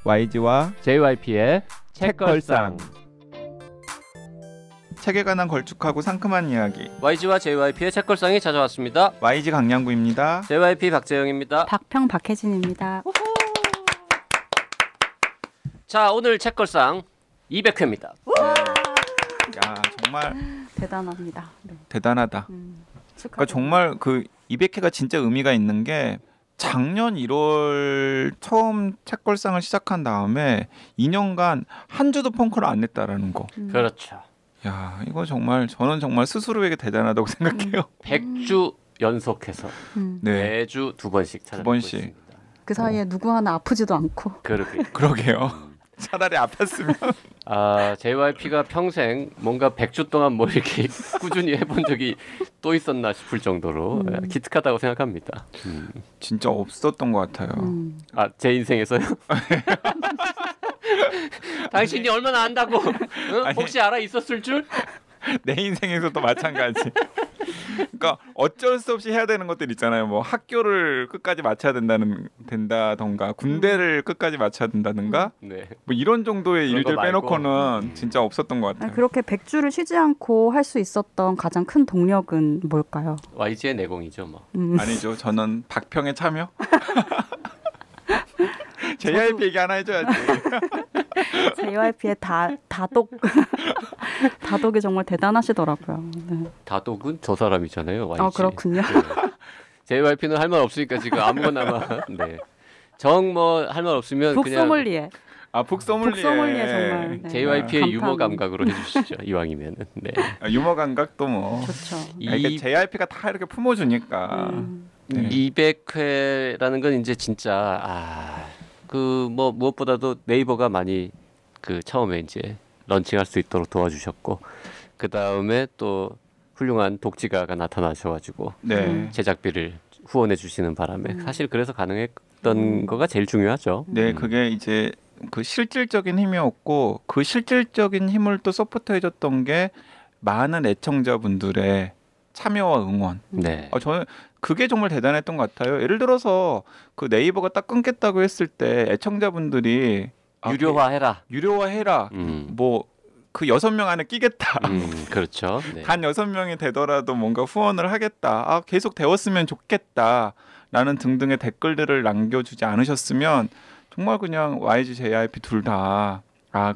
YG와 JYP의 책걸상. 책에 관한 걸쭉하고 상큼한 이야기. YG와 JYP의 책걸상이 찾아왔습니다. YG 강량구입니다. JYP 박재영입니다. 박평 박혜진입니다. 자, 오늘 책걸상 200회입니다. 야, 정말 대단합니다. 네. 대단하다. 그러니까 정말 그 200회가 진짜 의미가 있는 게 작년 1월 처음 책걸상을 시작한 다음에 2년간 한 주도 펑크를 안 냈다라는 거. 그렇죠. 야, 이거 정말 저는 정말 스스로에게 대단하다고 생각해요. 100주 연속해서 매주 2번씩 찾아뵙고 있습니다. 그 사이에 누구 하나 아프지도 않고. 그러게요. 차라리 아팠으면. 아, JYP가 평생 뭔가 100주 동안 뭐 이렇게 꾸준히 해본 적이 또 있었나 싶을 정도로 기특하다고 생각합니다. 진짜 없었던 것 같아요. 아, 제 인생에서요? 당신이 얼마나 안다고? 응? 혹시 알아 있었을 줄? 내 인생에서도 마찬가지. 그러니까 어쩔 수 없이 해야 되는 것들 있잖아요. 뭐 학교를 끝까지 마쳐야 된다던가 군대를 끝까지 마쳐야 된다든가 네. 뭐 이런 정도의 일들 말고. 빼놓고는 진짜 없었던 것 같아요. 그렇게 100주를 쉬지 않고 할 수 있었던 가장 큰 동력은 뭘까요? YG의 내공이죠, 뭐. 아니죠. 저는 박평의 참여. JYP 얘기 하나 해줘야지. JYP의 다독 다독이 정말 대단하시더라고요. 네. 다독은 저 사람이잖아요, YG. 그렇군요. 네. JYP는 할 말 없으니까 지금 아무거나만. 네. 정 뭐 할 말 없으면 북소믈리에. 북소믈리에. 북소믈리에 정말. 네. JYP의 감탄. 유머 감각으로 해주시죠. 이왕이면은. 네. 유머 감각도 뭐. 좋죠. 그러니까 JYP가 다 이렇게 품어주니까. 네. 200회라는 건 이제 진짜 그 뭐 무엇보다도 네이버가 많이 그 처음에 이제 런칭할 수 있도록 도와주셨고 그 다음에 또 훌륭한 독지가가 나타나셔가지고 제작비를 후원해 주시는 바람에 사실 그래서 가능했던 거가 제일 중요하죠. 네, 그게 이제 그 실질적인 힘이었고 그 실질적인 힘을 또 서포트해줬던 게 많은 애청자분들의 참여와 응원. 네. 저는 그게 정말 대단했던 것 같아요. 예를 들어서 그 네이버가 딱 끊겠다고 했을 때 애청자분들이 유료화해라. 뭐 그 6명 안에 끼겠다. 그렇죠. 네. 단 6명이 되더라도 뭔가 후원을 하겠다. 계속 되었으면 좋겠다라는 등등의 댓글들을 남겨주지 않으셨으면 정말 그냥 YG, JYP 둘 다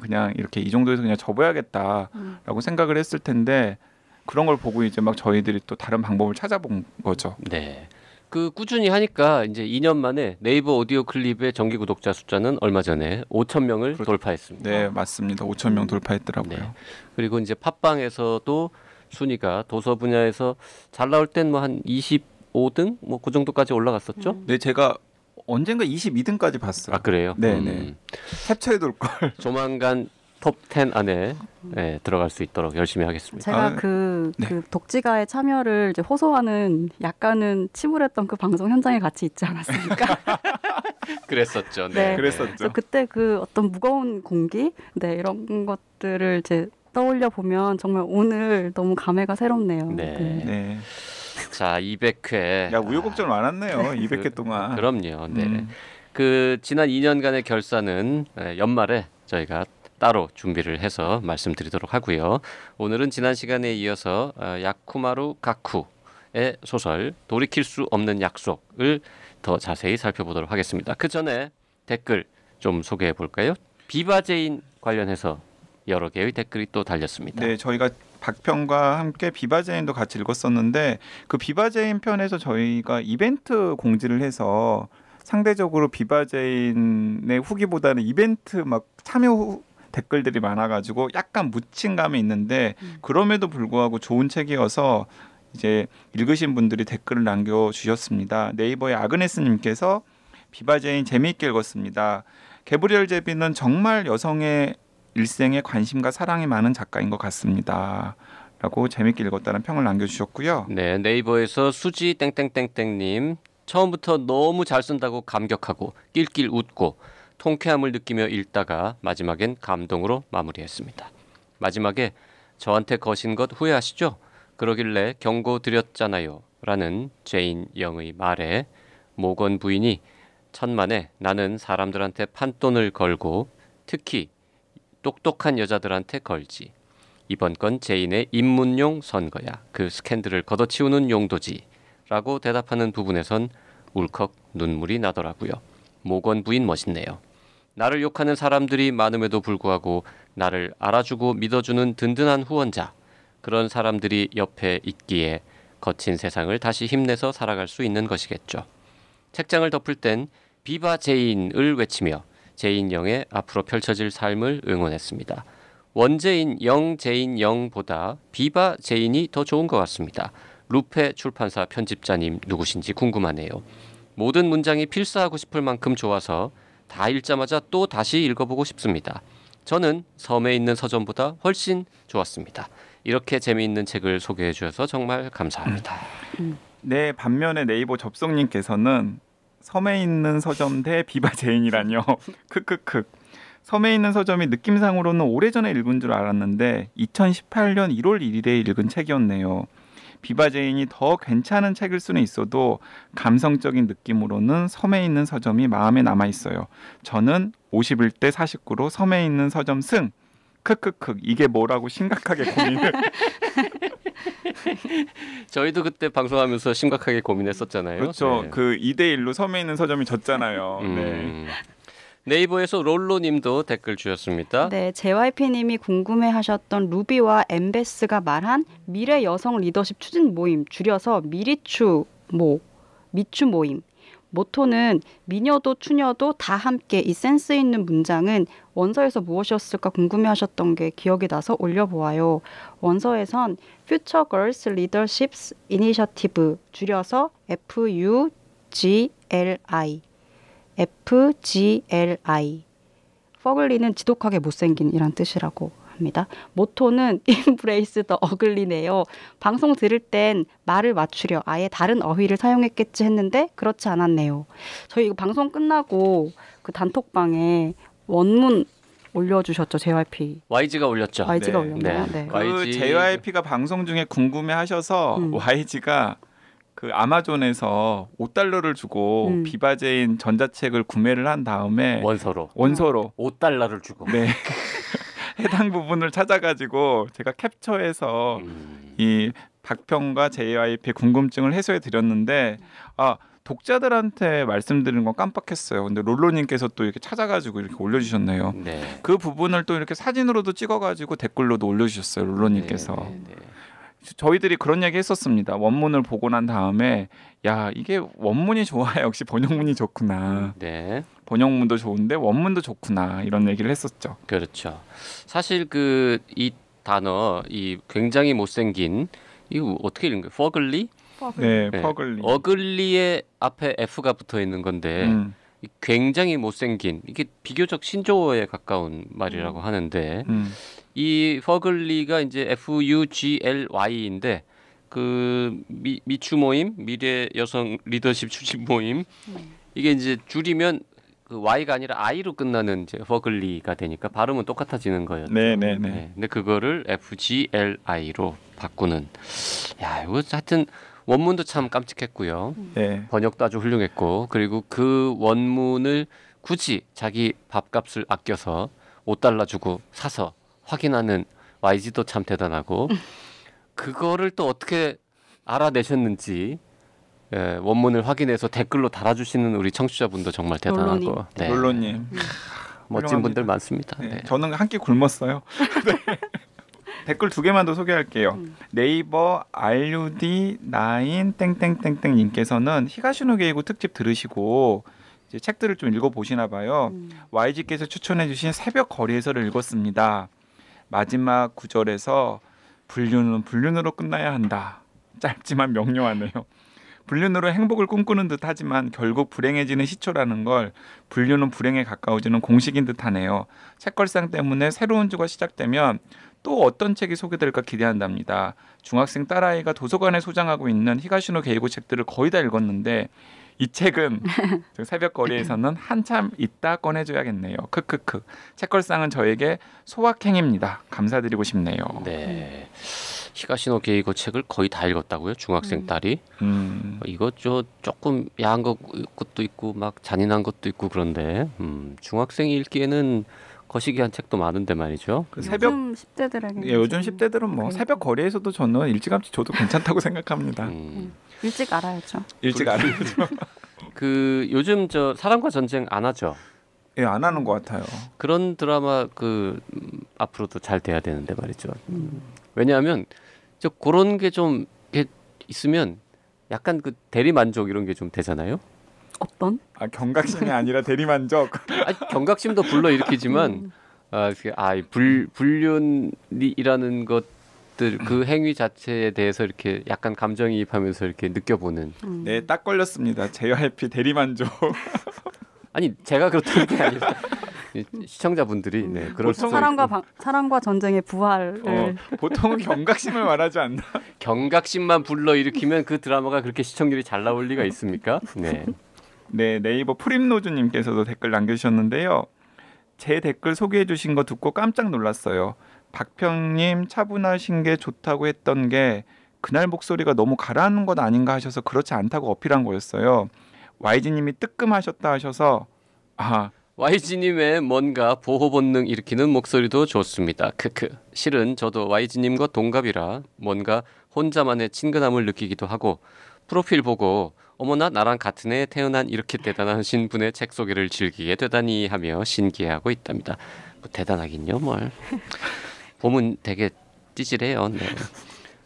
그냥 이렇게 이 정도에서 그냥 접어야겠다라고 생각을 했을 텐데 그런 걸 보고 이제 막 저희들이 또 다른 방법을 찾아본 거죠. 네. 그 꾸준히 하니까 이제 2년 만에 네이버 오디오 클립의 정기 구독자 숫자는 얼마 전에 5,000명을 돌파했습니다. 네, 맞습니다. 5,000명 돌파했더라고요. 네. 그리고 이제 팟빵에서도 순위가 도서 분야에서 잘 나올 땐 뭐 한 25등 뭐 그 정도까지 올라갔었죠. 네, 제가 언젠가 22등까지 봤어요. 그래요? 네. 캡처해둘 걸. 조만간 톱 10 안에 들어갈 수 있도록 열심히 하겠습니다. 제가 그 독지가의 참여를 이제 호소하는 약간은 침울했던 그 방송 현장에 같이 있지 않았습니까? 그랬었죠. 네. 그랬었죠. 그때 그 어떤 무거운 공기, 이런 것들을 이제 떠올려 보면 정말 오늘 너무 감회가 새롭네요. 네. 자, 200회. 야, 우여곡절 많았네요. 200회 동안. 그럼요. 네. 그 지난 2년간의 결산은 연말에 저희가 따로 준비를 해서 말씀드리도록 하고요. 오늘은 지난 시간에 이어서 야쿠마루 가쿠의 소설 돌이킬 수 없는 약속을 더 자세히 살펴보도록 하겠습니다. 그 전에 댓글 좀 소개해 볼까요? 비바제인 관련해서 여러 개의 댓글이 또 달렸습니다. 네, 저희가 박평과 함께 비바제인도 같이 읽었었는데 그 비바제인 편에서 저희가 이벤트 공지를 해서 상대적으로 비바제인의 후기보다는 이벤트 막 참여 댓글들이 많아가지고 약간 묻힌 감이 있는데 그럼에도 불구하고 좋은 책이어서 이제 읽으신 분들이 댓글을 남겨주셨습니다. 네이버의 아그네스님께서 비바제인 재미있게 읽었습니다. 개브리엘 제비는 정말 여성의 일생에 관심과 사랑이 많은 작가인 것 같습니다. 라고 재미있게 읽었다는 평을 남겨주셨고요. 네, 네이버에서 수지 땡땡땡땡님 처음부터 너무 잘 쓴다고 감격하고 낄낄 웃고 통쾌함을 느끼며 읽다가 마지막엔 감동으로 마무리했습니다. 마지막에 저한테 거신 것 후회하시죠? 그러길래 경고 드렸잖아요. 라는 제인 영의 말에 모건 부인이 천만에 나는 사람들한테 판돈을 걸고 특히 똑똑한 여자들한테 걸지. 이번 건 제인의 입문용 선거야. 그 스캔들을 걷어치우는 용도지. 라고 대답하는 부분에선 울컥 눈물이 나더라고요. 모건 부인 멋있네요. 나를 욕하는 사람들이 많음에도 불구하고 나를 알아주고 믿어주는 든든한 후원자. 그런 사람들이 옆에 있기에 거친 세상을 다시 힘내서 살아갈 수 있는 것이겠죠. 책장을 덮을 땐 비바 제인을 외치며 제인 영의 앞으로 펼쳐질 삶을 응원했습니다. 원제인 영 제인 영보다 비바 제인이 더 좋은 것 같습니다. 루페 출판사 편집자님 누구신지 궁금하네요. 모든 문장이 필사하고 싶을 만큼 좋아서 다 읽자마자 또 다시 읽어보고 싶습니다. 저는 섬에 있는 서점보다 훨씬 좋았습니다. 이렇게 재미있는 책을 소개해 주셔서 정말 감사합니다. 네, 반면에 네이버 접속님께서는 섬에 있는 서점 대 비바 제인이라뇨. 크크크. 섬에 있는 서점이 느낌상으로는 오래전에 읽은 줄 알았는데 2018년 1월 1일에 읽은 책이었네요. 비바 제인이 더 괜찮은 책일 수는 있어도 감성적인 느낌으로는 섬에 있는 서점이 마음에 남아 있어요. 저는 51대 49로 섬에 있는 서점 승. 크크크. 이게 뭐라고 심각하게 고민을. 저희도 그때 방송하면서 심각하게 고민했었잖아요. 그렇죠. 네. 그 2대 1로 섬에 있는 서점이 졌잖아요. 네. 네이버에서 롤로님도 댓글 주셨습니다. 네, JYP님이 궁금해하셨던 루비와 엠베스가 말한 미래 여성 리더십 추진 모임, 줄여서 미리추 미추 모임. 모토는 미녀도 추녀도 다 함께 이 센스 있는 문장은 원서에서 무엇이었을까 궁금해하셨던 게 기억이 나서 올려보아요. 원서에선 Future Girls Leadership Initiative, 줄여서 FGLI. 퍼글리는 지독하게 못생긴 이란 뜻이라고 합니다. 모토는 Embrace the Ugly네요. 방송 들을 땐 말을 맞추려 아예 다른 어휘를 사용했겠지 했는데 그렇지 않았네요. 저희 이거 방송 끝나고 그 단톡방에 원문 올려주셨죠, JYP. YG가 올렸죠. YG가 네. 올렸나요? 네. 네. 그 YG JYP가 방송 중에 궁금해하셔서 YG가 그 아마존에서 $5를 주고 비바제인 전자책을 구매를 한 다음에 원서로 $5를 주고 네. 해당 부분을 찾아가지고 제가 캡처해서 이 박평과 JYP의 궁금증을 해소해 드렸는데 독자들한테 말씀드리는 건 깜빡했어요. 근데 롤로님께서 또 이렇게 찾아가지고 이렇게 올려주셨네요. 네. 그 부분을 또 이렇게 사진으로도 찍어가지고 댓글로도 올려주셨어요. 롤로님께서. 네. 저희들이 그런 얘기 했었습니다. 원문을 보고 난 다음에 야 이게 원문이 좋아야 역시 번역문이 좋구나. 네. 번역문도 좋은데 원문도 좋구나 이런 얘기를 했었죠. 그렇죠. 사실 그 이 단어 이 굉장히 못생긴 이거 어떻게 읽는 거예요? 퍼글리? 네, 퍼글리. 어글리의 앞에 F가 붙어 있는 건데 이 굉장히 못생긴 이게 비교적 신조어에 가까운 말이라고 하는데 이 퍼글리가 이제 FUGLY인데 그 미추 모임 미래 여성 리더십 추진 모임 이게 이제 줄이면 그 Y가 아니라 I로 끝나는 이제 퍼글리가 되니까 발음은 똑같아지는 거였죠. 네. 근데 그거를 FGLI로 바꾸는. 야, 이거 하여튼 원문도 참 깜찍했고요. 네. 번역도 아주 훌륭했고 그리고 그 원문을 굳이 자기 밥값을 아껴서 $5 주고 사서 확인하는 YG도 참 대단하고 그거를 또 어떻게 알아내셨는지 원문을 확인해서 댓글로 달아주시는 우리 청취자분도 정말 대단하고 롤로님 멋진 분들 많습니다. 네. 네. 저는 한 끼 굶었어요. 네. 댓글 2개만 더 소개할게요. 네이버 RUD9 땡땡땡땡 님께서는 히가시노 게이고 특집 들으시고 이제 책들을 좀 읽어보시나 봐요. YG께서 추천해주신 새벽 거리에서를 읽었습니다. 마지막 구절에서 불륜은 불륜으로 끝나야 한다. 짧지만 명료하네요. 불륜으로 행복을 꿈꾸는 듯 하지만 결국 불행해지는 시초라는 걸 불륜은 불행에 가까워지는 공식인 듯 하네요. 책걸상 때문에 새로운 주가 시작되면 또 어떤 책이 소개될까 기대한답니다. 중학생 딸아이가 도서관에 소장하고 있는 히가시노 게이고 책들을 거의 다 읽었는데 이 책은 새벽 거리에서는 한참 있다 꺼내줘야겠네요. 크크크. 책걸상은 저에게 소확행입니다. 감사드리고 싶네요. 네. 히가시노 게이고 책을 거의 다 읽었다고요? 중학생 딸이? 이거 조금 야한 것도 있고 막 잔인한 것도 있고 그런데 중학생이 읽기에는 거시기한 책도 많은데 말이죠. 그 새벽 요즘 10대들에게 예, 요즘 10대들은 뭐 그러니까. 새벽 거리에서도 저는 일찌감치 줘도 괜찮다고 생각합니다. 일찍 알아야죠. 일찍 알아야죠. 그 요즘 저 사랑과 전쟁 안 하죠. 예, 안 하는 것 같아요. 그런 드라마 앞으로도 잘 돼야 되는데 말이죠. 왜냐하면 저 그런 게 좀 있으면 약간 그 대리 만족 이런 게 좀 되잖아요. 어떤? 아, 경각심이 아니라 대리만족. 경각심도 불러일으키지만 불륜이라는 것들 그 행위 자체에 대해서 이렇게 약간 감정이입하면서 이렇게 느껴보는. 네, 딱 걸렸습니다. JYP 대리만족. 아니 제가 그렇다는 게 아니라 시청자분들이 그럴 수도 있고. 사랑과 전쟁의 부활을 보통은 경각심을 말하지 않나. 경각심만 불러일으키면 그 드라마가 그렇게 시청률이 잘 나올 리가 있습니까? 네. 네, 네이버 프림노즈님께서도 댓글 남겨주셨는데요. 제 댓글 소개해 주신 거 듣고 깜짝 놀랐어요. 박평님 차분하신 게 좋다고 했던 게 그날 목소리가 너무 가라앉는 것 아닌가 하셔서 그렇지 않다고 어필한 거였어요. YG님이 뜨끔하셨다 하셔서 YG님의 뭔가 보호 본능 일으키는 목소리도 좋습니다. 크크. 실은 저도 YG님과 동갑이라 뭔가 혼자만의 친근함을 느끼기도 하고 프로필 보고 어머나 나랑 같은 해에 태어난 이렇게 대단하신 분의 책 소개를 즐기게 되다니 하며 신기해하고 있답니다. 뭐 대단하긴요 뭘. 보면 되게 찌질해요. 네.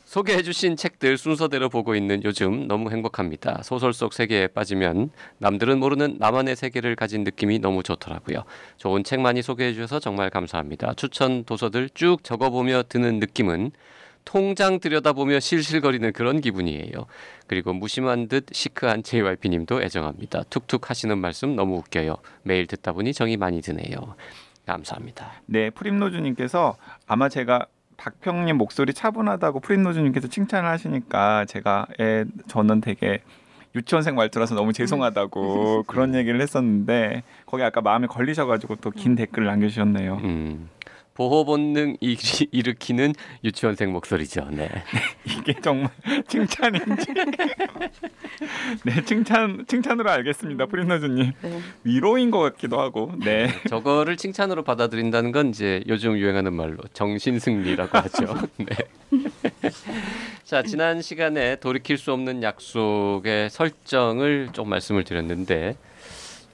소개해주신 책들 순서대로 보고 있는 요즘 너무 행복합니다. 소설 속 세계에 빠지면 남들은 모르는 나만의 세계를 가진 느낌이 너무 좋더라고요. 좋은 책 많이 소개해주셔서 정말 감사합니다. 추천 도서들 쭉 적어보며 드는 느낌은 통장 들여다보며 실실거리는 그런 기분이에요. 그리고 무심한 듯 시크한 JYP님도 애정합니다. 툭툭 하시는 말씀 너무 웃겨요. 매일 듣다 보니 정이 많이 드네요. 감사합니다. 네, 프림노즈님께서 아마 제가 박평님 목소리 차분하다고 프림노즈님께서 칭찬을 하시니까 저는 되게 유치원생 말투라서 너무 죄송하다고 그런 얘기를 했었는데 거기 아까 마음에 걸리셔가지고 또 긴 댓글을 남겨주셨네요. 보호 본능 일으키는 유치원생 목소리죠. 네. 이게 정말 칭찬인지. 네, 칭찬으로 알겠습니다, 프린너즈님. 네. 위로인 것 같기도 하고. 네. 저거를 칭찬으로 받아들인다는 건 이제 요즘 유행하는 말로 정신승리라고 하죠. 네. 자, 지난 시간에 돌이킬 수 없는 약속의 설정을 좀 말씀을 드렸는데,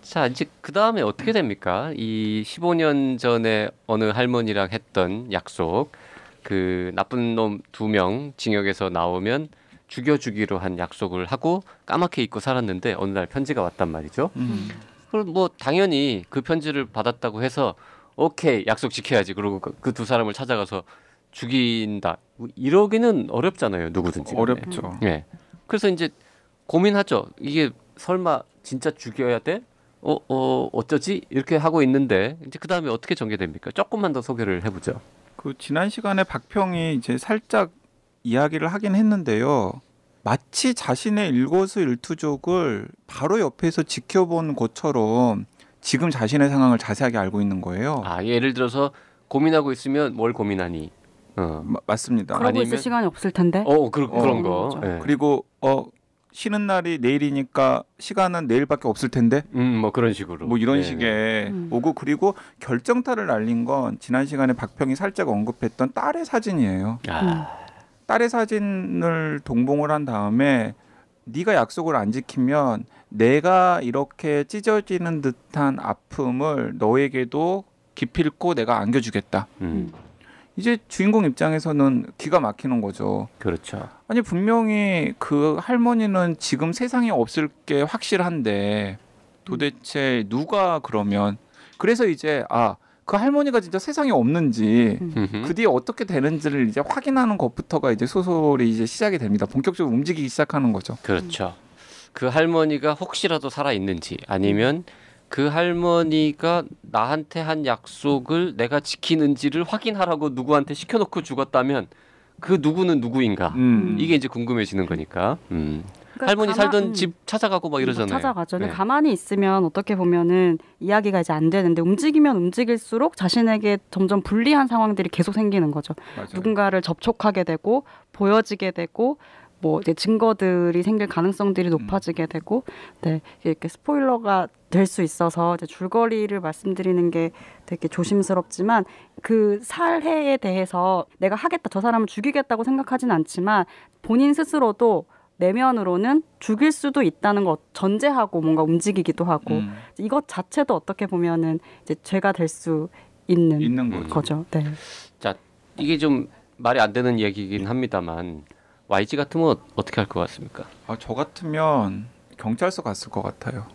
자, 이제 그 다음에 어떻게 됩니까? 이 15년 전에 어느 할머니랑 했던 약속, 그 나쁜 놈 2명 징역에서 나오면 죽여주기로 한 약속을 하고 까맣게 잊고 살았는데 어느 날 편지가 왔단 말이죠. 그럼 뭐 당연히 그 편지를 받았다고 해서 오케이 약속 지켜야지. 그리고 그 두 사람을 찾아가서 죽인다. 이러기는 어렵잖아요. 누구든지. 어렵죠. 네. 그래서 이제 고민하죠. 이게 설마 진짜 죽여야 돼? 어쩌지? 이렇게 하고 있는데 이제 그 다음에 어떻게 전개됩니까? 조금만 더 소개를 해보죠. 그 지난 시간에 박평이 이제 살짝 이야기를 하긴 했는데요. 마치 자신의 일거수일투족을 바로 옆에서 지켜본 것처럼 지금 자신의 상황을 자세하게 알고 있는 거예요. 아, 예를 들어서 고민하고 있으면 뭘 고민하니? 맞습니다. 그러고 있을 시간이 없을 텐데. 그런 거. 그렇죠. 네. 그리고 쉬는 날이 내일이니까 시간은 내일밖에 없을 텐데. 뭐 그런 식으로. 뭐 이런 네. 식의 오고 그리고 결정타를 날린 건 지난 시간에 박평이 살짝 언급했던 딸의 사진이에요. 딸의 사진을 동봉을 한 다음에 네가 약속을 안 지키면 내가 이렇게 찢어지는 듯한 아픔을 너에게도 기필코 내가 안겨주겠다. 이제 주인공 입장에서는 기가 막히는 거죠. 그렇죠. 아니 분명히 그 할머니는 지금 세상에 없을 게 확실한데 도대체 누가 그러면 그래서 이제 그 할머니가 진짜 세상에 없는지 그 뒤에 어떻게 되는지를 이제 확인하는 것부터가 이제 소설이 이제 시작이 됩니다. 본격적으로 움직이기 시작하는 거죠. 그렇죠. 그 할머니가 혹시라도 살아 있는지 아니면 그 할머니가 나한테 한 약속을 내가 지키는지를 확인하라고 누구한테 시켜놓고 죽었다면 그 누구는 누구인가 이게 이제 궁금해지는 거니까. 할머니 살던 집 찾아가고 막 이러잖아요. 찾아가죠. 근데 네. 가만히 있으면 어떻게 보면은 이야기가 이제 안 되는데 움직이면 움직일수록 자신에게 점점 불리한 상황들이 계속 생기는 거죠. 맞아요. 누군가를 접촉하게 되고 보여지게 되고 뭐 이제 증거들이 생길 가능성들이 높아지게 되고 네 이렇게 스포일러가 될 수 있어서 이제 줄거리를 말씀드리는 게 되게 조심스럽지만 그 살해에 대해서 내가 하겠다 저 사람을 죽이겠다고 생각하진 않지만 본인 스스로도 내면으로는 죽일 수도 있다는 거 전제하고 뭔가 움직이기도 하고 이것 자체도 어떻게 보면은 이제 죄가 될 수 있는 거죠. 네. 자 이게 좀 말이 안 되는 얘기긴 합니다만 YG 같으면 어떻게 할 것 같습니까? 저 같으면 경찰서 갔을 것 같아요.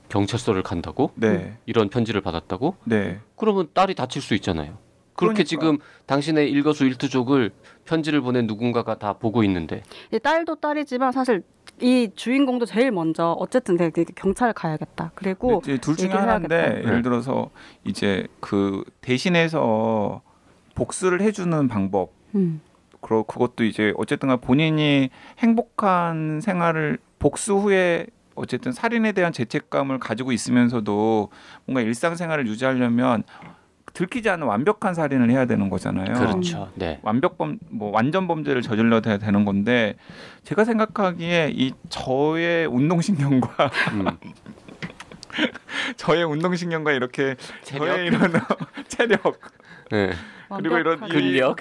경찰서를 간다고? 네. 이런 편지를 받았다고? 네. 그러면 딸이 다칠 수 있잖아요. 그렇게 그러니까. 지금 당신의 일거수일투족을 편지를 보낸 누군가가 다 보고 있는데 딸도 딸이지만 사실 이 주인공도 제일 먼저 어쨌든 되게 경찰 가야겠다. 그리고 이제 둘 중에 얘기를 하나인데 해야겠다. 예를 들어서 이제 그 대신해서 복수를 해주는 방법. 그것도 이제 어쨌든가 본인이 행복한 생활을 복수 후에 어쨌든 살인에 대한 죄책감을 가지고 있으면서도 뭔가 일상생활을 유지하려면 들키지 않은 완벽한 살인을 해야 되는 거잖아요. 그렇죠. 네. 완전 범죄를 저질러야 되는 건데 제가 생각하기에 이 저의 운동신경과 저의 운동신경과 이렇게 저의 이런 체력 네. 그리고 이런 근력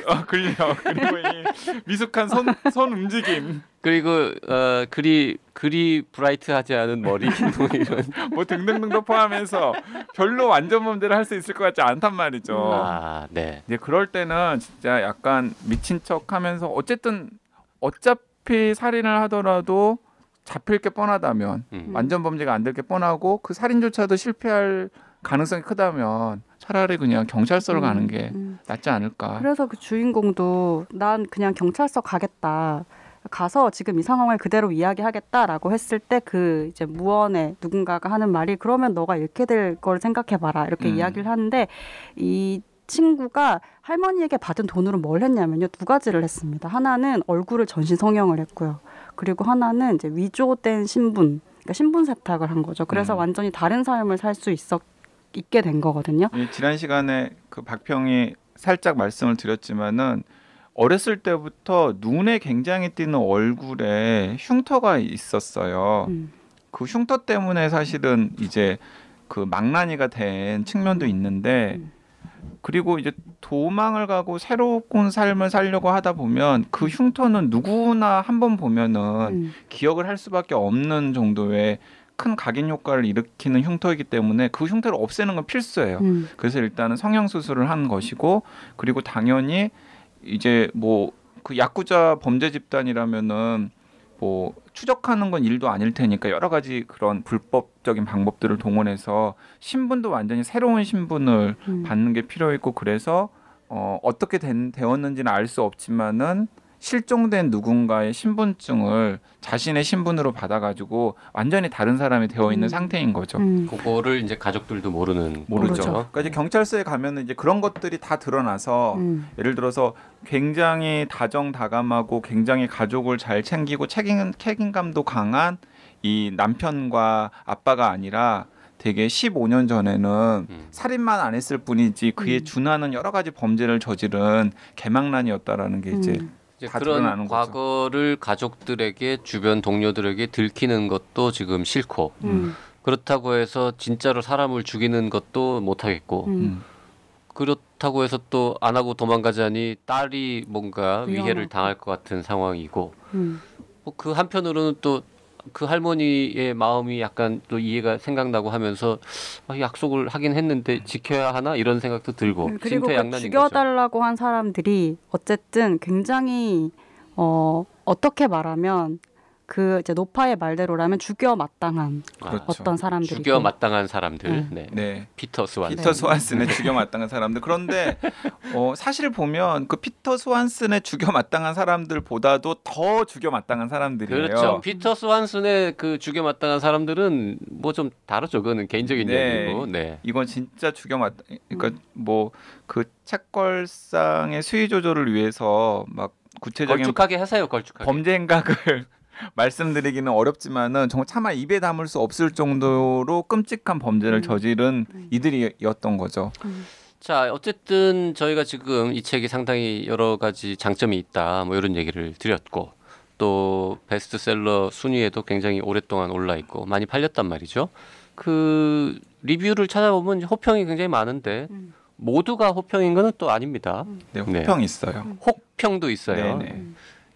그리고 이 미숙한 손 움직임 그리고 그리 브라이트하지 않은 머리 뭐 이런 뭐 등등등도 포함해서 별로 완전 범죄를 할 수 있을 것 같지 않단 말이죠. 네. 이제 그럴 때는 진짜 약간 미친 척하면서 어차피 살인을 하더라도 잡힐 게 뻔하다면 완전 범죄가 안 될 게 뻔하고 그 살인조차도 실패할 가능성이 크다면 차라리 그냥 경찰서를 가는 게 낫지 않을까. 그래서 그 주인공도 난 그냥 경찰서 가겠다. 가서 지금 이 상황을 그대로 이야기하겠다라고 했을 때 그 이제 무언의 누군가가 하는 말이 그러면 너가 잃게 될 걸 생각해봐라 이렇게 이야기를 하는데 이 친구가 할머니에게 받은 돈으로 뭘 했냐면요 2가지를 했습니다. 하나는 얼굴을 전신 성형을 했고요. 그리고 하나는 이제 위조된 신분, 그러니까 신분 세탁을 한 거죠. 그래서 완전히 다른 삶을 살 수 있게 된 거거든요. 지난 시간에 그 박평이 살짝 말씀을 드렸지만은 어렸을 때부터 눈에 굉장히 띄는 얼굴에 흉터가 있었어요. 그 흉터 때문에 사실은 이제 그 망나니가 된 측면도 있는데 그리고 이제 도망을 가고 새로운 삶을 살려고 하다 보면 그 흉터는 누구나 한 번 보면은 기억을 할 수밖에 없는 정도의 큰 각인 효과를 일으키는 흉터이기 때문에 그 흉터를 없애는 건 필수예요. 그래서 일단은 성형 수술을 한 것이고 그리고 당연히 이제 뭐 그 야쿠자 범죄 집단이라면은 뭐 추적하는 건 일도 아닐 테니까 여러 가지 그런 불법적인 방법들을 동원해서 신분도 완전히 새로운 신분을 받는 게 필요했고 그래서 어떻게 되었는지는 알 수 없지만은 실종된 누군가의 신분증을 자신의 신분으로 받아가지고 완전히 다른 사람이 되어 있는 상태인 거죠. 그거를 이제 가족들도 모르죠. 그러니까 이제 경찰서에 가면은 이제 그런 것들이 다 드러나서 예를 들어서 굉장히 다정다감하고 굉장히 가족을 잘 챙기고 책임감도 강한 이 남편과 아빠가 아니라 되게 15년 전에는 살인만 안 했을 뿐이지 그에 준하는 여러 가지 범죄를 저지른 개망난이었다라는 게 이제 다 그런 드러나는 과거를 거죠. 가족들에게 주변 동료들에게 들키는 것도 지금 싫고 그렇다고 해서 진짜로 사람을 죽이는 것도 못하겠고 그렇다고 해서 또 안 하고 도망가자니 딸이 뭔가 위해를 당할 것 같은 상황이고 그 한편으로는 또 그 할머니의 마음이 약간 또 이해가 생각나고 하면서 약속을 하긴 했는데 지켜야 하나 이런 생각도 들고 그리고 그 심퇴양난인 죽여달라고 한 사람들이 어쨌든 굉장히 어떻게 말하면 그 이제 노파의 말대로라면 죽여 마땅한 그렇죠. 어떤 사람들이 죽여 마땅한 사람들. 네. 피터 스완슨. 피터 스완슨의 죽여 마땅한 사람들. 그런데 사실 보면 그 피터 스완슨의 죽여 마땅한 사람들보다도 더 죽여 마땅한 사람들이에요. 그렇죠. 피터 스완슨의 그 죽여 마땅한 사람들은 뭐 좀 다르죠. 그거는 개인적인 얘기고. 네. 이건 진짜 죽여 마땅. 그러니까 뭐 그 책걸상의 수위 조절을 위해서 막 구체적인 걸쭉하게 하세요. 걸쭉하게. 범죄 행각을 말씀드리기는 어렵지만은 정말 차마 입에 담을 수 없을 정도로 끔찍한 범죄를 저지른 이들이었던 거죠. 자, 어쨌든 저희가 지금 이 책이 상당히 여러 가지 장점이 있다, 뭐 이런 얘기를 드렸고, 또 베스트셀러 순위에도 굉장히 오랫동안 올라 있고 많이 팔렸단 말이죠. 그 리뷰를 찾아보면 호평이 굉장히 많은데 모두가 호평인 건 또 아닙니다. 네, 호평이 있어요. 혹평도 있어요. 네네.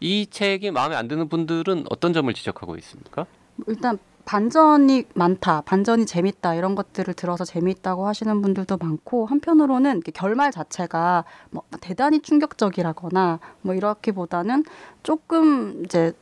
이 책이 마음에 안 드는 분들은 어떤 점을 지적하고 있습니까? 일단 반전이 많다, 반전이 재밌다 이런 것들을 들어서 재미있다고 하시는 분들도 많고 한편으로는 이렇게 결말 자체가 뭐 대단히 충격적이라거나 뭐 이렇기보다는 조금 이제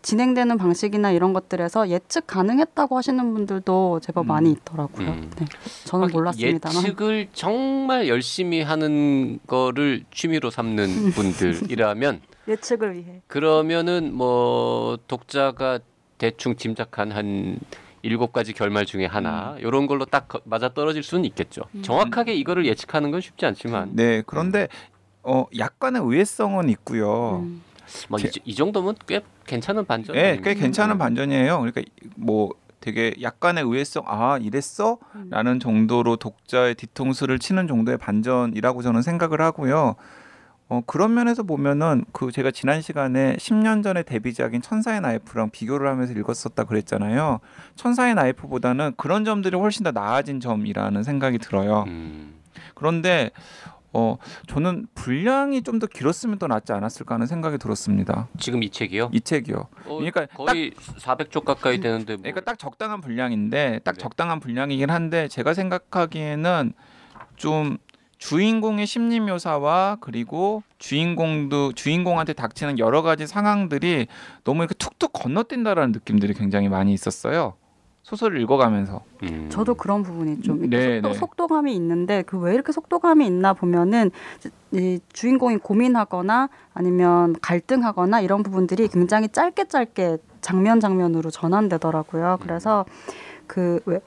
진행되는 방식이나 이런 것들에서 예측 가능했다고 하시는 분들도 제법 많이 있더라고요. 네. 저는 몰랐습니다만 예측을 정말 열심히 하는 거를 취미로 삼는 분들이라면 예측을 위해 그러면은 뭐 독자가 대충 짐작한 한 7가지 결말 중에 하나 이런 걸로 딱 맞아 떨어질 수는 있겠죠. 정확하게 이거를 예측하는 건 쉽지 않지만 네, 그런데 약간의 의외성은 있고요. 뭐 이 정도면 꽤 괜찮은 반전. 네, 꽤 괜찮은 반전이에요. 그러니까 뭐 되게 약간의 의외성, 아 이랬어? 라는 정도로 독자의 뒤통수를 치는 정도의 반전이라고 저는 생각을 하고요. 그런 면에서 보면은 그 제가 지난 시간에 10년 전에 데뷔작인 천사의 나이프랑 비교를 하면서 읽었었다 그랬잖아요. 천사의 나이프보다는 그런 점들이 훨씬 더 나아진 점이라는 생각이 들어요. 그런데 저는 분량이 좀 더 길었으면 더 낫지 않았을까 하는 생각이 들었습니다. 지금 이 책이요? 이 책이요. 그러니까 거의 400쪽 가까이 되는데 뭐. 그러니까 딱 적당한 분량인데 딱 네. 적당한 분량이긴 한데 제가 생각하기에는 좀 주인공의 심리 묘사와 그리고 주인공한테 닥치는 여러 가지 상황들이 너무 이렇게 툭툭 건너뛴다라는 느낌들이 굉장히 많이 있었어요. 소설을 읽어가면서. 저도 그런 부분이 좀 네, 속도감이 있는데 그 왜 이렇게 속도감이 있나 보면은 이 주인공이 고민하거나 아니면 갈등하거나 이런 부분들이 굉장히 짧게 장면으로 전환되더라고요. 그래서 그 왜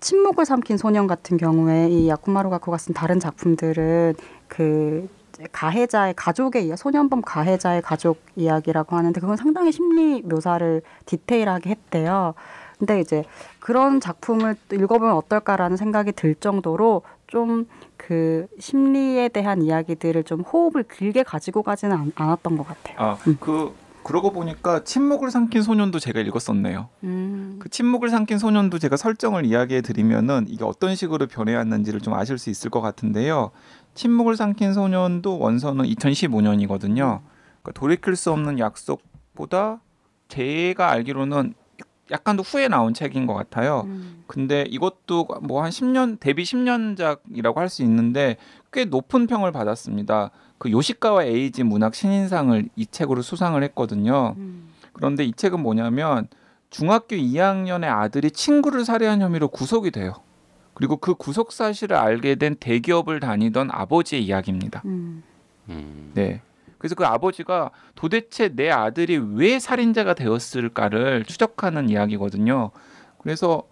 침묵을 삼킨 소년 같은 경우에 이 야쿠마루 가쿠가 쓴 다른 작품들은 그 가해자의 가족의 이야기, 소년범 가해자의 가족 이야기라고 하는데 그건 상당히 심리 묘사를 디테일하게 했대요. 근데 이제 그런 작품을 읽어보면 어떨까라는 생각이 들 정도로 좀 그 심리에 대한 이야기들을 좀 호흡을 길게 가지고 가지는 않았던 것 같아요. 그러고 보니까 침묵을 삼킨 소년도 제가 읽었었네요. 그 침묵을 삼킨 소년도 제가 설정을 이야기해 드리면은 이게 어떤 식으로 변해왔는지를 좀 아실 수 있을 것 같은데요. 침묵을 삼킨 소년도 원서는 2015년이거든요. 그러니까 돌이킬 수 없는 약속보다 제가 알기로는 약간 더 후에 나온 책인 것 같아요. 근데 이것도 뭐 한 10년 데뷔 10년작이라고 할 수 있는데 꽤 높은 평을 받았습니다. 그 요시카와 에이지 문학 신인상을 이 책으로 수상을 했거든요. 그런데 이 책은 뭐냐면 중학교 2학년의 아들이 친구를 살해한 혐의로 구속이 돼요. 그리고 그 구속 사실을 알게 된 대기업을 다니던 아버지의 이야기입니다. 네. 그래서 그 아버지가 도대체 내 아들이 왜 살인자가 되었을까를 추적하는 이야기거든요. 그래서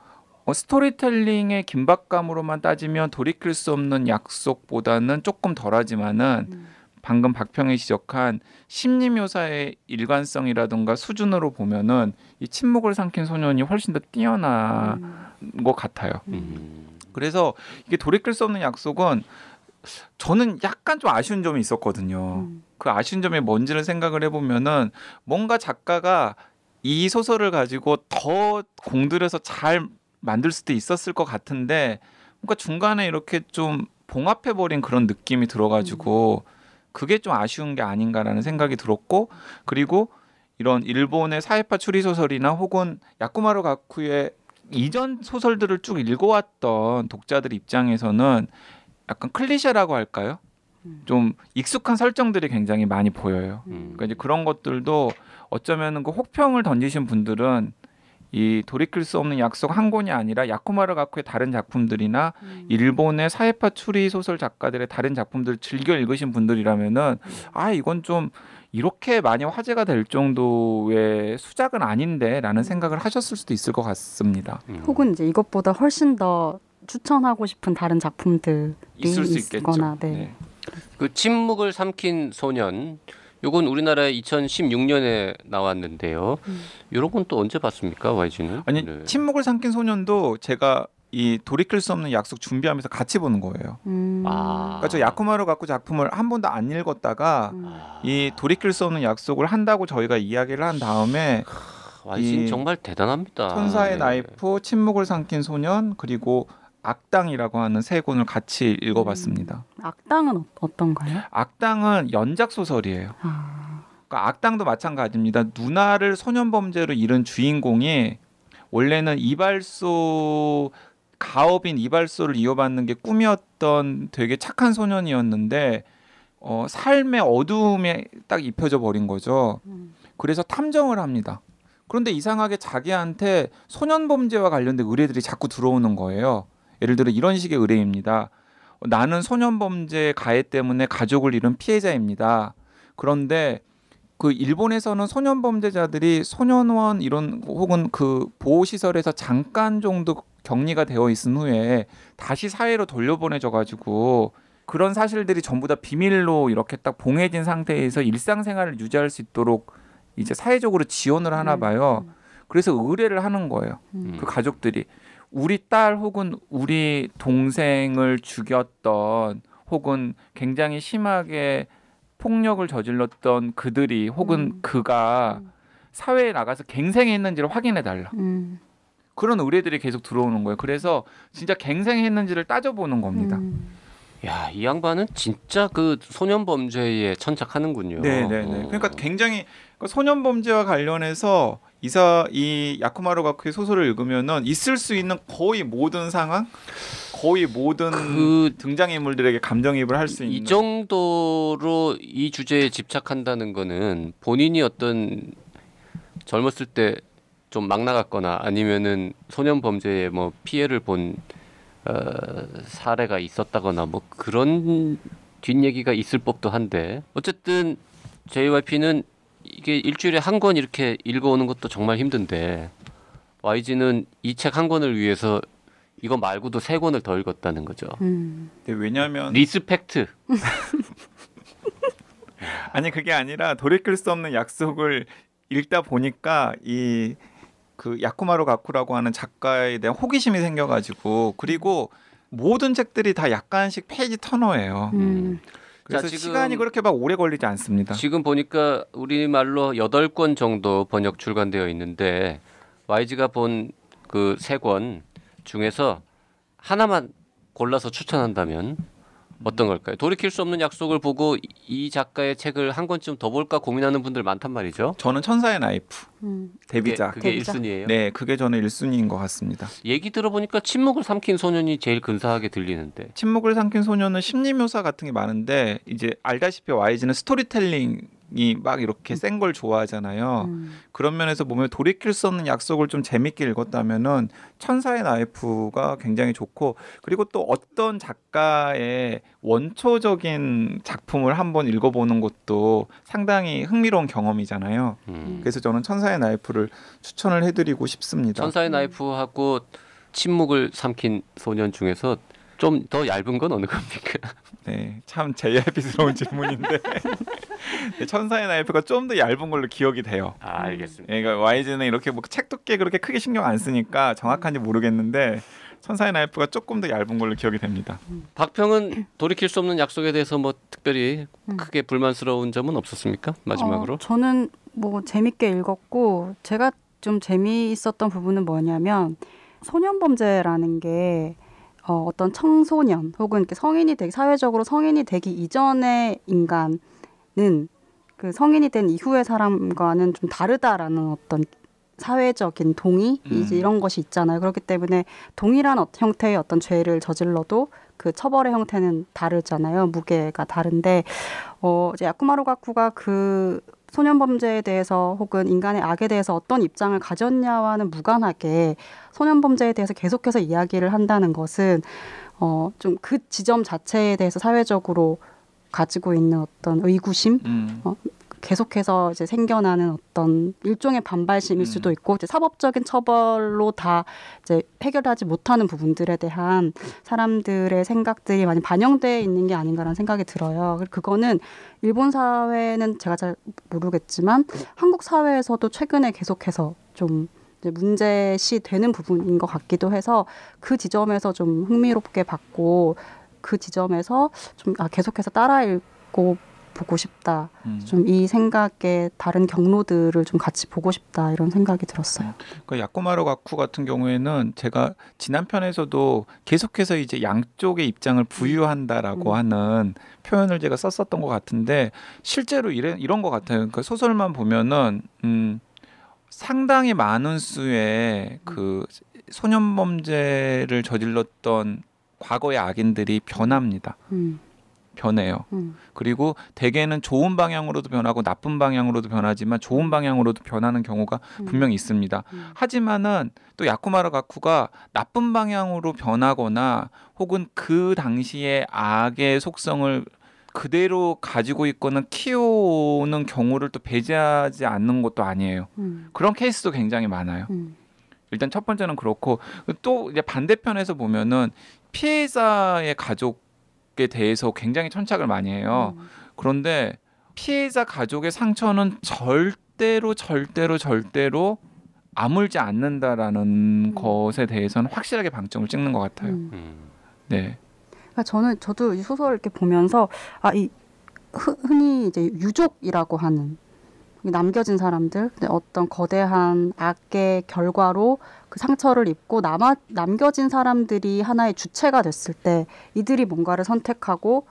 스토리텔링의 긴박감으로만 따지면 돌이킬 수 없는 약속보다는 조금 덜하지만은 방금 박평이 지적한 심리 묘사의 일관성이라든가 수준으로 보면은 이 침묵을 삼킨 소년이 훨씬 더 뛰어난 것 같아요. 그래서 이게 돌이킬 수 없는 약속은 저는 약간 좀 아쉬운 점이 있었거든요. 그 아쉬운 점이 뭔지를 생각을 해보면은 뭔가 작가가 이 소설을 가지고 더 공들여서 잘 만들 수도 있었을 것 같은데 뭔가 중간에 이렇게 좀 봉합해버린 그런 느낌이 들어가지고 그게 좀 아쉬운 게 아닌가라는 생각이 들었고 그리고 이런 일본의 사회파 추리 소설이나 혹은 야쿠마루 가쿠의 이전 소설들을 쭉 읽어왔던 독자들 입장에서는 약간 클리셰라고 할까요? 좀 익숙한 설정들이 굉장히 많이 보여요. 그러니까 이제 그런 것들도 어쩌면 그 혹평을 던지신 분들은 이 돌이킬 수 없는 약속 한 권이 아니라 야쿠마루 가쿠의 다른 작품들이나 일본의 사회파 추리 소설 작가들의 다른 작품들을 즐겨 읽으신 분들이라면은 이건 좀 이렇게 많이 화제가 될 정도의 수작은 아닌데라는 생각을 하셨을 수도 있을 것 같습니다. 혹은 이제 이것보다 훨씬 더 추천하고 싶은 다른 작품들이 있을 수 있겠죠. 있거나, 네. 그 침묵을 삼킨 소년 요건 우리나라에 2016년에 나왔는데요. 이런 건 또 언제 봤습니까, YG는? 아니 네. 침묵을 삼킨 소년도 제가 이 돌이킬 수 없는 약속 준비하면서 같이 보는 거예요. 아. 그러니까 저 야쿠마루 가쿠 작품을 한 번도 안 읽었다가 아. 이 돌이킬 수 없는 약속을 한다고 저희가 이야기를 한 다음에 YG는 이 정말 대단합니다. 천사의 네. 나이프, 침묵을 삼킨 소년 그리고 악당이라고 하는 세 권을 같이 읽어봤습니다. 악당은 어떤가요? 악당은 연작 소설이에요. 아, 그러니까 악당도 마찬가지입니다. 누나를 소년범죄로 잃은 주인공이 원래는 이발소 가업인 이발소를 이어받는 게 꿈이었던 되게 착한 소년이었는데 삶의 어두움에 딱 입혀져 버린 거죠. 그래서 탐정을 합니다. 그런데 이상하게 자기한테 소년범죄와 관련된 의뢰들이 자꾸 들어오는 거예요. 예를 들어 이런 식의 의뢰입니다. 나는 소년범죄 가해 때문에 가족을 잃은 피해자입니다. 그런데 그 일본에서는 소년범죄자들이 소년원 이런 혹은 그 보호시설에서 잠깐 정도 격리가 되어 있은 후에 다시 사회로 돌려보내져 가지고 그런 사실들이 전부 다 비밀로 이렇게 딱 봉해진 상태에서 일상생활을 유지할 수 있도록 이제 사회적으로 지원을 하나 봐요. 그래서 의뢰를 하는 거예요. 그 가족들이 우리 딸 혹은 우리 동생을 죽였던 혹은 굉장히 심하게 폭력을 저질렀던 그들이 혹은 그가 사회에 나가서 갱생했는지를 확인해 달라. 그런 의뢰들이 계속 들어오는 거예요. 그래서 진짜 갱생했는지를 따져보는 겁니다. 야, 이 양반은 진짜 그 소년 범죄에 천착하는군요. 네네네. 그러니까 굉장히 소년 범죄와 관련해서 이 야쿠마루 가쿠의 소설을 읽으면은 있을 수 있는 거의 모든 상황, 거의 모든 그 등장인물들에게 감정이입을 할 수 있는 이 정도로 이 주제에 집착한다는 거는 본인이 어떤 젊었을 때 좀 막 나갔거나 아니면은 소년 범죄에 뭐 피해를 본 사례가 있었다거나 뭐 그런 뒷얘기가 있을 법도 한데 어쨌든 JYP는 이게 일주일에 한 권 이렇게 읽어오는 것도 정말 힘든데 YG는 이 책 한 권을 위해서 이거 말고도 세 권을 더 읽었다는 거죠. 네, 왜냐하면 리스펙트. 아니 그게 아니라 돌이킬 수 없는 약속을 읽다 보니까 이 그 야쿠마루 가쿠라고 하는 작가에 대한 호기심이 생겨가지고 그리고 모든 책들이 다 약간씩 페이지 터너예요. 그래서 자, 지금 시간이 그렇게 막 오래 걸리지 않습니다. 지금 보니까 우리말로 8권 정도 번역 출간되어 있는데 YG가 본 그 세 권 중에서 하나만 골라서 추천한다면 어떤 걸까요? 돌이킬 수 없는 약속을 보고 이 작가의 책을 한 권쯤 더 볼까 고민하는 분들 많단 말이죠. 저는 천사의 나이프 데뷔작. 그게 데뷔작. 1순위예요. 네, 그게 저는 1순위인 것 같습니다. 얘기 들어보니까 침묵을 삼킨 소년이 제일 근사하게 들리는데. 침묵을 삼킨 소년은 심리 묘사 같은 게 많은데 이제 알다시피 YG는 스토리텔링이 막 이렇게 센 걸 좋아하잖아요. 그런 면에서 보면 돌이킬 수 없는 약속을 좀 재밌게 읽었다면은 천사의 나이프가 굉장히 좋고 그리고 또 어떤 작가의 원초적인 작품을 한번 읽어보는 것도 상당히 흥미로운 경험이잖아요. 그래서 저는 천사의 나이프를 추천을 해드리고 싶습니다. 천사의 나이프하고 침묵을 삼킨 소년 중에서 좀 더 얇은 건 어느 겁니까? 네, 참 JYP스러운 질문인데 네, 천사의 나이프가 좀 더 얇은 걸로 기억이 돼요. 아, 알겠습니다. 그러니까 YG는 이렇게 뭐 책 두께 그렇게 크게 신경 안 쓰니까 정확한지 모르겠는데 천사의 나이프가 조금 더 얇은 걸로 기억이 됩니다. 박평은 돌이킬 수 없는 약속에 대해서 뭐 특별히 크게 불만스러운 점은 없었습니까? 마지막으로. 저는 뭐 재밌게 읽었고 제가 좀 재미있었던 부분은 뭐냐면 소년범죄라는 게 어떤 청소년 혹은 이렇게 성인이 되기 사회적으로 성인이 되기 이전의 인간은 그 성인이 된 이후의 사람과는 좀 다르다라는 어떤 사회적인 동의 이제 이런 것이 있잖아요. 그렇기 때문에 동일한 형태의 어떤 죄를 저질러도 그 처벌의 형태는 다르잖아요. 무게가 다른데 이제 야쿠마루 가쿠가 그 소년범죄에 대해서 혹은 인간의 악에 대해서 어떤 입장을 가졌냐와는 무관하게 소년범죄에 대해서 계속해서 이야기를 한다는 것은 좀 그 지점 자체에 대해서 사회적으로 가지고 있는 어떤 의구심 계속해서 이제 생겨나는 어떤 일종의 반발심일 수도 있고 이제 사법적인 처벌로 다 이제 해결하지 못하는 부분들에 대한 사람들의 생각들이 많이 반영돼 있는 게 아닌가라는 생각이 들어요. 그거는 일본 사회는 제가 잘 모르겠지만 한국 사회에서도 최근에 계속해서 좀 이제 문제시 되는 부분인 것 같기도 해서 그 지점에서 좀 흥미롭게 봤고 그 지점에서 좀 계속해서 따라 읽고 보고 싶다. 좀 이 생각의 다른 경로들을 좀 같이 보고 싶다 이런 생각이 들었어요. 그 야쿠마로 가쿠 같은 경우에는 제가 지난 편에서도 계속해서 이제 양쪽의 입장을 부유한다라고 하는 표현을 제가 썼었던 것 같은데 실제로 이런 것 같아요. 그러니까 소설만 보면은 상당히 많은 수의 그 소년 범죄를 저질렀던 과거의 악인들이 변합니다. 변해요. 그리고 대개는 좋은 방향으로도 변하고 나쁜 방향으로도 변하지만 좋은 방향으로도 변하는 경우가 분명히 있습니다. 하지만은 또 야쿠마로 가쿠가 나쁜 방향으로 변하거나 혹은 그 당시의 악의 속성을 그대로 가지고 있거나 키우는 경우를 또 배제하지 않는 것도 아니에요. 그런 케이스도 굉장히 많아요. 일단 첫 번째는 그렇고 또 이제 반대편에서 보면은 피해자의 가족에 대해서 굉장히 천착을 많이 해요. 그런데 피해자 가족의 상처는 절대로 아물지 않는다라는 것에 대해서는 확실하게 방점을 찍는 것 같아요. 네. 그러니까 저도 이 소설을 이렇게 보면서 이 흔히 이제 유족이라고 하는 남겨진 사람들, 어떤 거대한 악의 결과로 그 상처를 입고 남겨진 사람들이 하나의 주체가 됐을 때 이들이 뭔가를 선택하고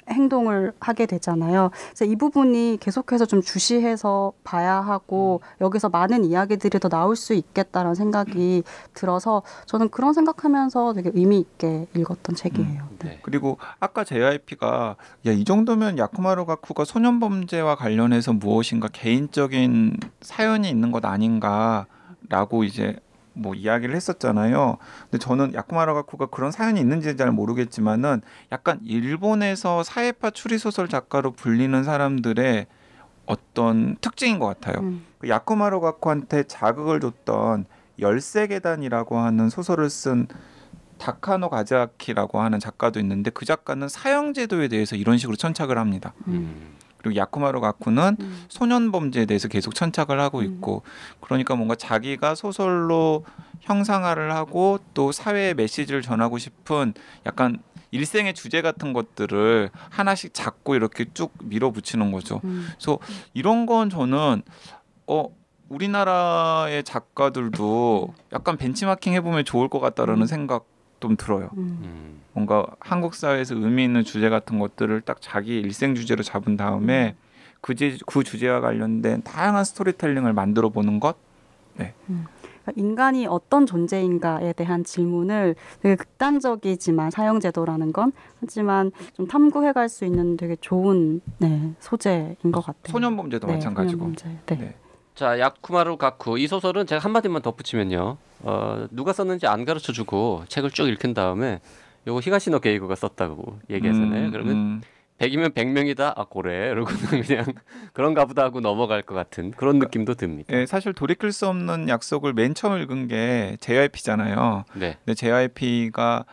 행동을 하게 되잖아요. 그래서 이 부분이 계속해서 좀 주시해서 봐야 하고 여기서 많은 이야기들이 더 나올 수 있겠다라는 생각이 들어서 저는 그런 생각하면서 되게 의미 있게 읽었던 책이에요. 네. 그리고 아까 JYP가 이 정도면 야쿠마로 가쿠가 소년 범죄와 관련해서 무엇인가 개인적인 사연이 있는 것 아닌가라고 이제 뭐 이야기를 했었잖아요. 근데 저는 야쿠마로 가쿠가 그런 사연이 있는지는 잘 모르겠지만은 약간 일본에서 사회파 추리소설 작가로 불리는 사람들의 어떤 특징인 것 같아요. 그 야쿠마로 가쿠한테 자극을 줬던 열쇠계단이라고 하는 소설을 쓴 다카노 가즈아키라고 하는 작가도 있는데 그 작가는 사형제도에 대해서 이런 식으로 천착을 합니다. 그리고 야쿠마로 가쿠는 소년 범죄에 대해서 계속 천착을 하고 있고 그러니까 뭔가 자기가 소설로 형상화를 하고 또 사회에 메시지를 전하고 싶은 약간 일생의 주제 같은 것들을 하나씩 잡고 이렇게 쭉 밀어붙이는 거죠. 그래서 이런 건 저는 우리나라의 작가들도 약간 벤치마킹 해보면 좋을 것 같다라는 생각 좀 들어요. 뭔가 한국 사회에서 의미 있는 주제 같은 것들을 딱 자기 일생 주제로 잡은 다음에 그 주제와 관련된 다양한 스토리텔링을 만들어 보는 것. 네. 인간이 어떤 존재인가에 대한 질문을 되게 극단적이지만 사형제도라는 건 하지만 좀 탐구해갈 수 있는 되게 좋은 소재인 것 같아요. 소년 범죄도 마찬가지고. 소년 범죄. 네. 자, 야쿠마로 가쿠 이 소설은 제가 한마디만 덧붙이면요. 누가 썼는지 안 가르쳐주고 책을 쭉 읽은 다음에 요거 히가시노 게이고가 썼다고 얘기하잖아요. 그러면 100이면 100명이다. 고래. 이러고는 그냥 그런가 보다 하고 넘어갈 것 같은 그런 느낌도 듭니다. 네, 사실 돌이킬 수 없는 약속을 맨 처음 읽은 게 JYP잖아요. 네. 근데 JYP가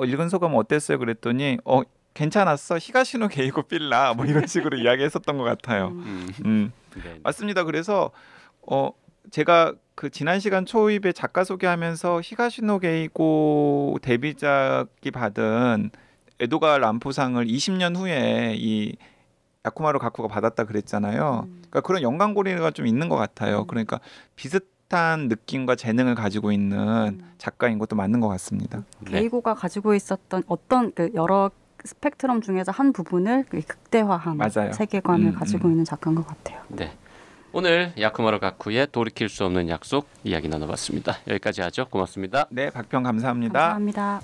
읽은 소감 어땠어요? 그랬더니 괜찮았어. 히가시노 게이고 빌라 뭐 이런 식으로 이야기했었던 것 같아요. 네. 맞습니다. 그래서 제가 그 지난 시간 초입에 작가 소개하면서 히가시노 게이고 데뷔작이 받은 에도가 람포상을 20년 후에 이 야쿠마로 가쿠가 받았다 그랬잖아요. 그러니까 그런 연관고리가 좀 있는 것 같아요. 그러니까 비슷한 느낌과 재능을 가지고 있는 작가인 것도 맞는 것 같습니다. 게이고가 가지고 있었던 어떤 그 여러 스펙트럼 중에서 한 부분을 극대화한 맞아요. 세계관을 가지고 있는 작가인 것 같아요. 네. 오늘 야쿠마로 가쿠의 돌이킬 수 없는 약속 이야기 나눠봤습니다. 여기까지 하죠. 고맙습니다. 네, 박평 감사합니다. 감사합니다.